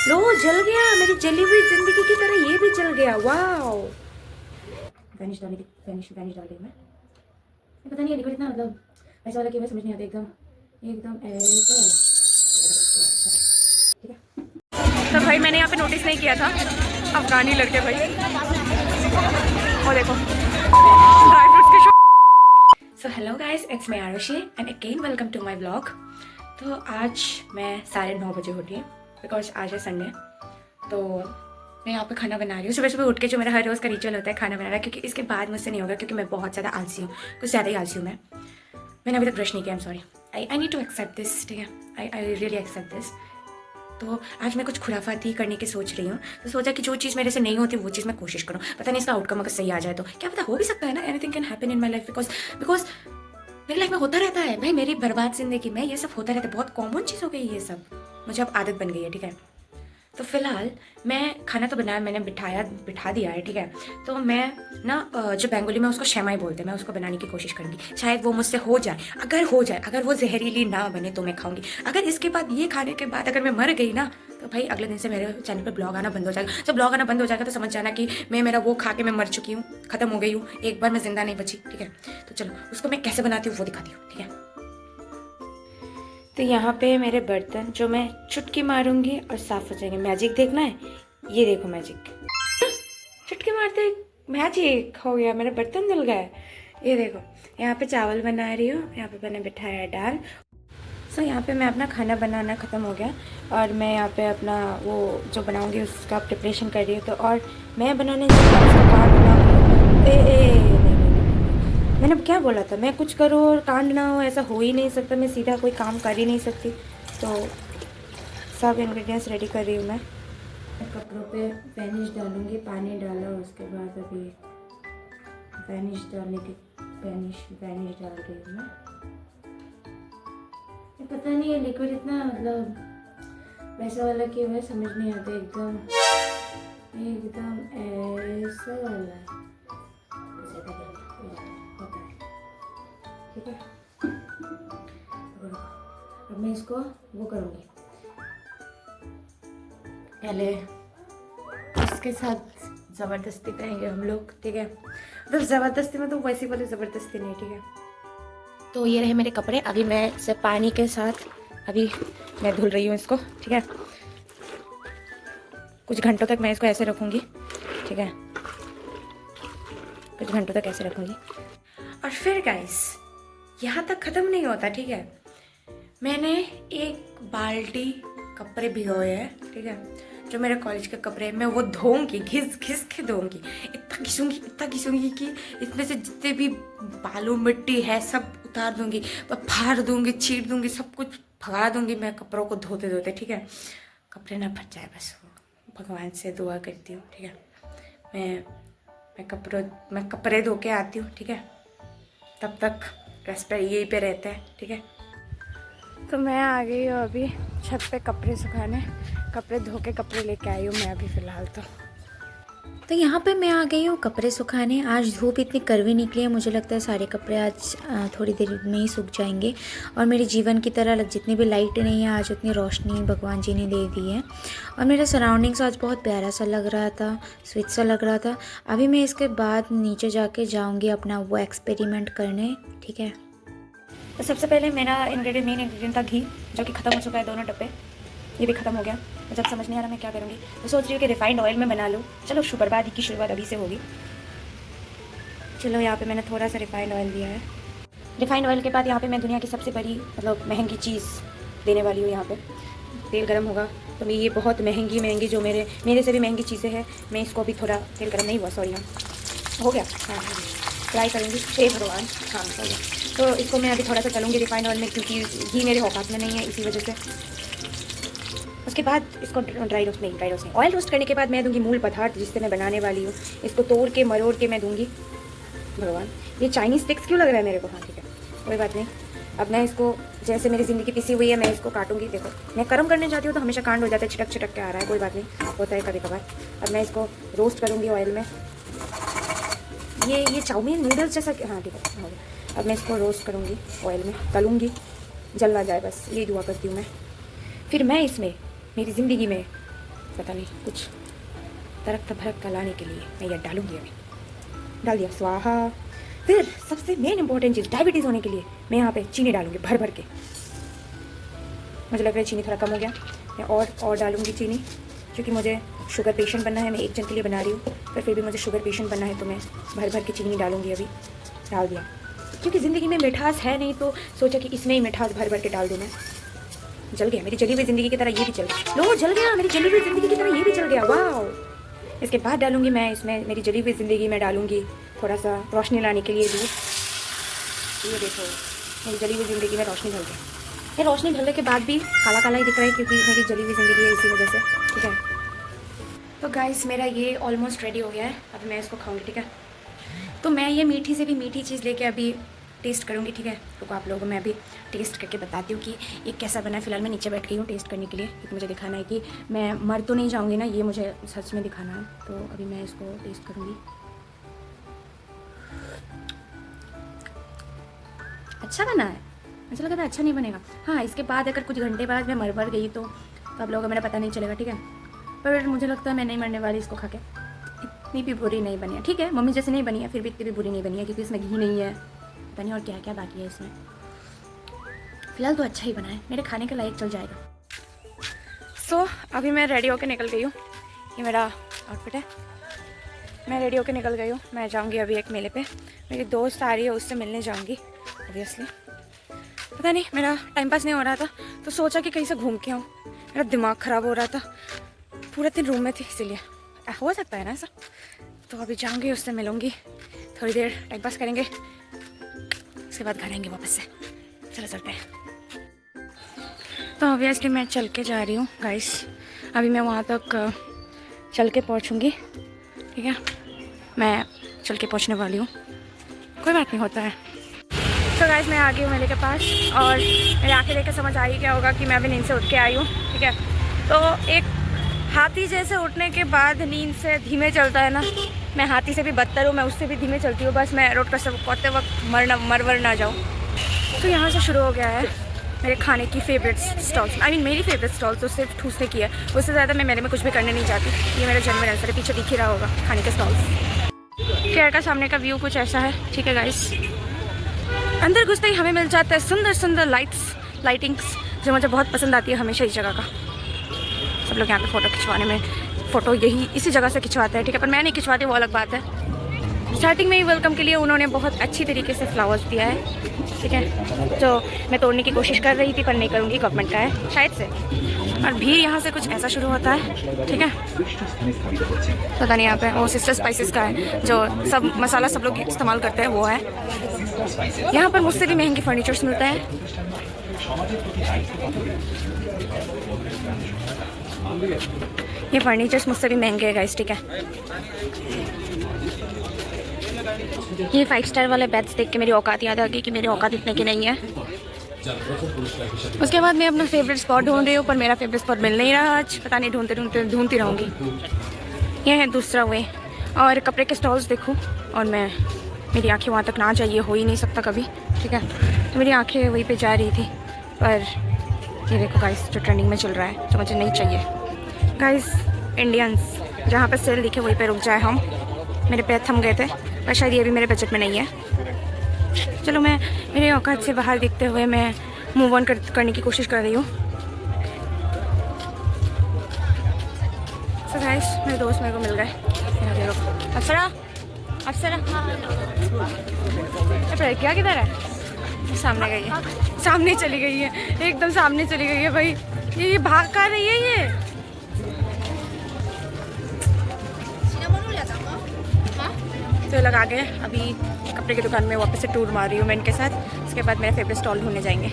लो जल गया, मेरी जली हुई जिंदगी की तरह ये भी जल गया। वाओ। वैनिश डालने की वैनिश वैनिश डाल दी मैं। पता नहीं ये लिक्विड इतना मतलब ऐसा वाला कि मैं समझ नहीं आता एकदम एकदम ऐसा वाला। ठीक है तो भाई मैंने यहाँ पे नोटिस नहीं किया था अफगानी लड़के भाई। और देखो ड्राई फ्रूट्स के shop. So hello guys, it's me Arushi and again welcome to my vlog. तो आज मैं 9:30 बजे उठी बिकॉज आज है संडे। तो मैं यहाँ पे खाना बना रही हूँ सुबह सुबह उठ के, जो मेरा हर रोज़ का रिचुअल होता है खाना बनाना, क्योंकि इसके बाद मुझसे नहीं होगा क्योंकि मैं बहुत ज़्यादा आलसी हूँ, कुछ ज़्यादा ही आलसी हूँ मैंने अभी तक ब्रश नहीं किया। I am sorry, I need to accept this. ठीक है, आई रियली एक्सेप्ट दिस। तो आज मैं कुछ खुराफाती करने की सोच रही हूँ। तो सोचा कि जो चीज़ मेरे से नहीं होती वो चीज़ मैं कोशिश करूँ। पता नहीं इसका आउटकम अगर सही आ जाए तो क्या पता, हो भी सकता है ना। Anything can happen in my life because मेरी लाइफ में होता रहता है भाई। मेरी बर्बाद जिंदगी में ये सब होता रहता है, बहुत कॉमन चीज़ हो गई ये सब, मुझे अब आदत बन गई है। ठीक है, तो फिलहाल मैं खाना तो बनाया, मैंने बिठा दिया है। ठीक है, तो मैं ना जो बंगाली में उसको शेमाई बोलते हैं, मैं उसको बनाने की कोशिश करूँगी। शायद वो मुझसे हो जाए, अगर वो जहरीली ना बने तो मैं खाऊंगी। अगर इसके बाद ये खाने के बाद अगर मैं मर गई ना तो भाई अगले दिन से मेरे चैनल पे ब्लॉग आना बंद हो जाएगा। जब ब्लॉग आना बंद हो जाएगा तो समझ जाना कि मेरा वो खा के मैं मर चुकी हूँ, खत्म हो गई हूँ, एक बार मैं जिंदा नहीं बची। ठीक है, तो चलो उसको मैं कैसे बनाती हूँ वो दिखाती हूँ। ठीक है, तो यहाँ पे मेरे बर्तन जो मैं चुटकी मारूंगी और साफ हो जाएंगे। मैजिक देखना है, ये देखो मैजिक, चुटकी मारते मैजिक हो गया, मेरा बर्तन धुल गया। ये देखो, यहाँ पे चावल बना रही हूँ, यहाँ पे मैंने बिठाया है दाल। सो यहाँ पे मैं अपना खाना बनाना ख़त्म हो गया और मैं यहाँ पे अपना वो जो बनाऊंगी उसका प्रिपरेशन कर रही हूँ। तो और मैं बनाने मैंने क्या बोला था, मैं कुछ करूँ और कांड ना हो, ऐसा हो ही नहीं सकता। मैं सीधा कोई काम कर ही नहीं सकती। तो सब इंग्रेडिएंट्स रेडी कर रही हूँ मैं। कपड़ों पे वैनिश डालूंगी, पानी डाला उसके बाद अभी वैनिश डालने की वैनिश डाल रही हूँ मैं। ये पता नहीं ये लिक्विड इतना मतलब वैसा वाला क्यों है, समझ नहीं आता एकदम एकदम ऐसा वाला है। ठीक है, अब मैं इसको वो करूँगी पहले, इसके साथ ज़बरदस्ती करेंगे हम लोग। ठीक है, मतलब ज़बरदस्ती में तो वैसी वाली ज़बरदस्ती नहीं। ठीक है, तो ये रहे मेरे कपड़े। अभी मैं सिर्फ पानी के साथ अभी मैं धुल रही हूँ इसको। ठीक है, कुछ घंटों तक मैं इसको ऐसे रखूँगी। ठीक है, कुछ घंटों तक ऐसे रखूँगी। और फिर गाइस यहाँ तक ख़त्म नहीं होता। ठीक है, मैंने एक बाल्टी कपड़े भिगोए हैं। ठीक है, जो मेरे कॉलेज के कपड़े मैं वो धोऊंगी, घिस घिस के धोऊंगी। इतना घिसूंगी कि इसमें से जितने भी बालू मिट्टी है सब उतार दूंगी, फाड़ दूंगी, चीर दूंगी, सब कुछ भगा दूंगी मैं कपड़ों को धोते धोते। ठीक है, कपड़े ना फट जाए बस, भगवान से दुआ करती हूँ। ठीक है, मैं कपड़े धो के आती हूँ। ठीक है, तब तक रेस्ट यहीं पे रहता है। ठीक है, तो मैं आ गई हूँ अभी छत पे कपड़े सुखाने, कपड़े धो के कपड़े लेके आई हूँ मैं अभी फ़िलहाल। तो यहाँ पे मैं आ गई हूँ कपड़े सुखाने। आज धूप इतनी कड़वी निकली है, मुझे लगता है सारे कपड़े आज थोड़ी देर में ही सूख जाएंगे। और मेरे जीवन की तरह जितनी भी लाइट नहीं है, आज उतनी रोशनी भगवान जी ने दे दी है। और मेरा सराउंडिंग्स आज बहुत प्यारा सा लग रहा था, स्वीट सा लग रहा था। अभी मैं इसके बाद नीचे जाके जाऊँगी अपना वो एक्सपेरिमेंट करने। ठीक है, तो सबसे पहले मेरा मेन इंग्रेडिएंट था घी, जो कि ख़त्म हो चुका है, दोनों डब्बे, ये भी ख़त्म हो गया। तो जब समझ नहीं आ रहा मैं क्या करूँगी, तो सोच रही हूँ कि रिफाइंड ऑयल में बना लूँ। चलो बर्बादी की शुरुआत अभी से होगी। चलो यहाँ पे मैंने थोड़ा सा रिफाइंड ऑयल दिया है। रिफाइंड ऑयल के बाद यहाँ पे मैं दुनिया की सबसे बड़ी मतलब महंगी चीज़ देने वाली हूँ। यहाँ पे तेल गर्म होगा तो मैं ये बहुत महंगी जो मेरे से भी महंगी चीज़ें हैं, मैं इसको अभी थोड़ा तेल गर्म नहीं हुआ, सॉरी, हाँ हो गया, हाँ फ्राई करूँगी। हे भगवान, हाँ हो गया। तो इसको मैं अभी थोड़ा सा तलूँगी रिफाइंड ऑयल में, क्योंकि घी मेरे औकात में नहीं है, इसी वजह से। उसके बाद इसको ड्राई रोस्ट नहीं, ऑयल रोस्ट करने के बाद मैं दूंगी मूल पदार्थ जिससे मैं बनाने वाली हूँ। इसको तोड़ के मरोड़ के मैं दूंगी। भगवान, ये चाइनीज़ स्टिक्स क्यों लग रहा है मेरे को? हाँ ठीक है, कोई बात नहीं। अब मैं इसको, जैसे मेरी ज़िंदगी पिसी हुई है, मैं इसको काटूंगी। देखो, मैं कर्म करने जाती हूँ तो हमेशा कांड हो जाता है, छिटक के आ रहा है, कोई बात नहीं, होता है कभी कभार। अब मैं इसको रोस्ट करूँगी ऑयल में। ये चाउमीन नूडल्स जैसा, हाँ ठीक है, हो गया। अब मैं इसको रोस्ट करूँगी ऑयल में, तलूँगी, जल ना जाए बस, ये दुआ करती हूँ मैं। फिर मैं इसमें मेरी ज़िंदगी में पता नहीं कुछ तरक भरक लाने के लिए मैं ये डालूंगी। अभी डाल दिया, स्वाहा। फिर सबसे मेन इंपॉर्टेंट चीज़, डायबिटीज़ होने के लिए मैं यहाँ पे चीनी डालूंगी भर भर के। मुझे लग रहा है चीनी थोड़ा कम हो गया, मैं और डालूंगी चीनी, क्योंकि मुझे शुगर पेशेंट बनना है। मैं एक जन के लिए बना रही हूँ, पर फिर भी मुझे शुगर पेशेंट बनना है, तो मैं भर भर के चीनी डालूंगी। अभी डाल दिया, क्योंकि ज़िंदगी में मिठास है नहीं, तो सोचा कि इसमें ही मिठास भर भर के डाल दूँ मैं। जल गया, मेरी जली हुई ज़िंदगी की तरह ये भी जल गया। लो, जल गया, मेरी जली हुई ज़िंदगी की तरह ये भी जल गया। वाह। इसके बाद डालूंगी मैं इसमें, मेरी जली हुई ज़िंदगी में डालूंगी थोड़ा सा रोशनी लाने के लिए दूध। ये देखो, मेरी जली हुई ज़िंदगी में रोशनी ढल गई। ये रोशनी ढलने के बाद भी काला काला ही दिख रहा है, क्योंकि मेरी जली हुई ज़िंदगी है, इसी वजह से। ठीक है, तो गाइस मेरा ये ऑलमोस्ट रेडी हो गया है। अब मैं इसको खाऊंगी। ठीक है, तो मैं ये मीठी से भी मीठी चीज़ लेके अभी टेस्ट करूँगी। ठीक है, तो आप लोगों को मैं अभी टेस्ट करके बताती हूँ कि ये कैसा बना है। फिलहाल मैं नीचे बैठ गई हूँ टेस्ट करने के लिए, क्योंकि मुझे दिखाना है कि मैं मर तो नहीं जाऊँगी ना, ये मुझे सच में दिखाना है। तो अभी मैं इसको टेस्ट करूँगी। अच्छा बना है, मुझे लगा था अच्छा नहीं बनेगा। हाँ, इसके बाद अगर कुछ घंटे बाद मैं मर गई तो आप लोगों को मेरा पता नहीं चलेगा। ठीक है, पर मुझे लगता है मैं नहीं मरने वाली इसको खा के। इतनी भी बुरी नहीं बनी है। ठीक है, मम्मी जैसे नहीं बनी है, फिर भी इतनी भी बुरी नहीं बनी है, क्योंकि इसमें घी नहीं है, पता नहीं और क्या क्या बाकी है इसमें। फिलहाल तो अच्छा ही बना है, मेरे खाने के लायक चल जाएगा। सो अभी मैं रेडी होकर निकल गई हूँ। ये मेरा आउटफिट है, मैं रेडी होकर निकल गई हूँ। मैं जाऊँगी अभी एक मेले पे, मेरी दोस्त आ रही है, उससे मिलने जाऊँगी ऑब्वियसली। पता नहीं, मेरा टाइम पास नहीं हो रहा था, तो सोचा कि कहीं से घूम के आऊँ। मेरा दिमाग ख़राब हो रहा था, पूरे दिन रूम में थी, इसीलिए हो सकता है ना ऐसा। तो अभी जाऊँगी, उससे मिलूँगी, थोड़ी देर टाइम पास करेंगे, उसके बाद घर आएंगे वापस से। चलो चलते हैं। तो ऑब्वियसली मैं चल के जा रही हूँ गाइस। अभी मैं वहाँ तक चल के पहुँचूँगी। ठीक है, मैं चल के पहुँचने वाली हूँ, कोई बात नहीं, होता है। तो गाइस मैं आ गई हूँ मेले के पास, और मेरे आंखें देख के समझ आ ही गया होगा कि मैं अभी नींद से उठ के आई हूँ। ठीक है, तो एक हाथी जैसे उठने के बाद नींद से धीमे चलता है ना, मैं हाथी से भी बदतर हूँ, मैं उससे भी धीमे चलती हूँ। बस मैं रोड पर सब करते वक्त मर ना जाऊँ। तो यहाँ से शुरू हो गया है मेरे खाने की फेवरेट स्टॉल्स। मेरी फेवरेट स्टॉल्स तो सिर्फ ठूसने की है, उससे ज़्यादा मैं मेले में कुछ भी करने नहीं चाहती। ये मेरा जन्म आंसर है, पीछे दिख ही रहा होगा खाने के स्टॉल्स। फेयर का सामने का व्यू कुछ ऐसा है। ठीक है गाइस, अंदर घुसते ही हमें मिल जाता है सुंदर सुंदर लाइटिंग्स, जो मुझे बहुत पसंद आती है हमेशा इस जगह का। सब लोग यहाँ पे फ़ोटो खिंचवाने में, फ़ोटो इसी जगह से खिंचवाते हैं। ठीक है, पर मैं नहीं खिंचवाती, वो अलग बात है। स्टार्टिंग में ही वेलकम के लिए उन्होंने बहुत अच्छी तरीके से फ्लावर्स दिया है। ठीक है, जो मैं तोड़ने की कोशिश कर रही थी, पर नहीं करूँगी, गवर्नमेंट का है शायद से। और भीड़ यहाँ से कुछ ऐसा शुरू होता है। ठीक है, पता नहीं यहाँ पे वो सिस्टर स्पाइसेस का है, जो सब मसाला सब लोग इस्तेमाल करते हैं, वो है। यहाँ पर मुझसे भी महंगे फर्नीचर्स मिलते हैं। ये फर्नीचर्स मुझसे भी महंगे हैं गाइस। ठीक है, ये 5 स्टार वाले बेड्स देख के मेरी औकात याद आ गई कि मेरी औकात इतने की नहीं है। उसके बाद मैं अपना फेवरेट स्पॉट ढूंढ रही हूँ, पर मेरा फेवरेट स्पॉट मिल नहीं रहा आज, पता नहीं, ढूंढती रहूँगी। यह है दूसरा वे, और कपड़े के स्टॉल्स देखूँ, और मेरी आंखें वहाँ तक ना जाइए, हो ही नहीं सकता कभी। ठीक है, तो मेरी आंखें वहीं पे जा रही थी, पर ये देखो गाइस जो ट्रेंडिंग में चल रहा है, जो मुझे नहीं चाहिए। गाइस इंडियंस, जहाँ पर सेल दिखे वहीं पे रुक जाए हम। मेरे पैर थम गए थे, पर शायद ये भी मेरे बजट में नहीं है। चलो, मैं मेरे औकात से बाहर दिखते हुए मैं मूव ऑन करने की कोशिश कर रही हूँ। सो गाइस मेरे दोस्त मेरे को मिल गए। अप्सरा, क्या किधर है? सामने गई है, सामने चली गई है, एकदम सामने चली गई है भाई। ये भाग कर रही है ये। तो लग आ गए, अभी कपड़े की दुकान में वापस से टूर मार रही हूँ मैं इनके साथ। उसके बाद मेरा फेवरेट स्टॉल ढूंढने जाएंगे।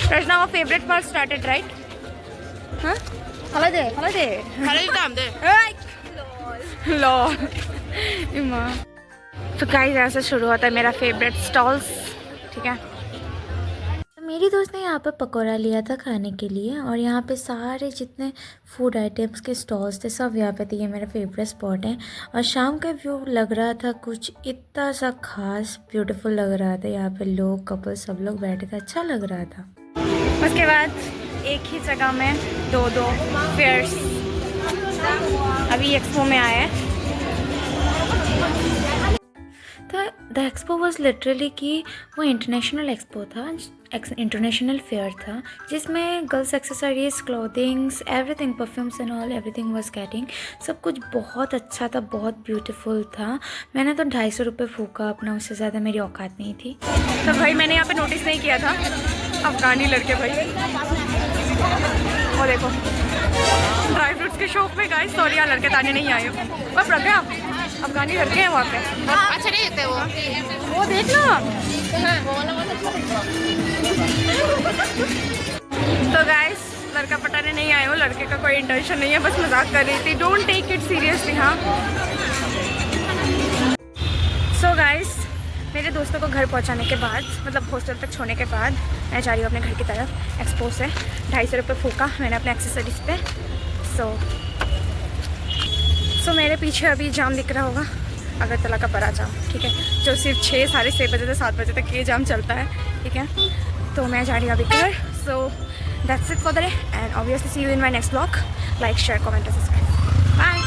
रचना वो फेवरेट पार्ट स्टार्टेड राइट? हाँ, हला दे लॉल। तो गाइस ऐसे शुरू होता है मेरा फेवरेट स्टॉल्स। ठीक है, मेरी दोस्त ने यहाँ पर पकौड़ा लिया था खाने के लिए, और यहाँ पे सारे जितने फूड आइटम्स के स्टॉल्स थे सब यहाँ पे थे। ये मेरा फेवरेट स्पॉट है, और शाम का व्यू लग रहा था कुछ इतना सा खास ब्यूटीफुल लग रहा था। यहाँ पे लोग कपल सब लोग बैठे थे, अच्छा लग रहा था। उसके बाद एक ही जगह में दो फेयर्स अभी एक्सपो में आए हैं। द एक्सपो वॉज लिटरली कि वो इंटरनेशनल एक्सपो था, इंटरनेशनल फेयर था, जिसमें girls accessories, clothings, everything, perfumes and all, everything was getting. सब कुछ बहुत अच्छा था, बहुत ब्यूटीफुल था। मैंने तो 250 रुपये फूका अपना, उससे ज़्यादा मेरी औकात नहीं थी। तो भाई मैंने यहाँ पे नोटिस नहीं किया था, अफगानी लड़के भाई। और देखो ड्राई फ्रूट्स के शॉप में गाइस, सॉरी यार लड़के ताने नहीं आए हो, अब रखे अफगानी लड़के हैं वहाँ पे। अच्छा नहीं लगता वो देख ना। तो गाइस लड़का पटाने नहीं आए हो, लड़के का कोई इंटेंशन नहीं है, बस मजाक कर रही थी। Don't take it seriously. हाँ सो गाइस मेरे दोस्तों को घर पहुंचाने के बाद, मतलब हॉस्टल तक छोड़ने के बाद, मैं जा रही हूँ अपने घर की तरफ। एक्सपो से 250 रुपये फूका मैंने अपने एक्सेसरीज पे। सो मेरे पीछे अभी जाम दिख रहा होगा, अगरतला का बड़ा जाम, ठीक है, जो सिर्फ 6, साढ़े 6 बजे से 7 बजे तक ये जाम चलता है, ठीक है। तो मैं जा रही हूँ अभी घर। So that's it for the day and obviously see you in my next vlog. Like, share, comment, subscribe. Bye.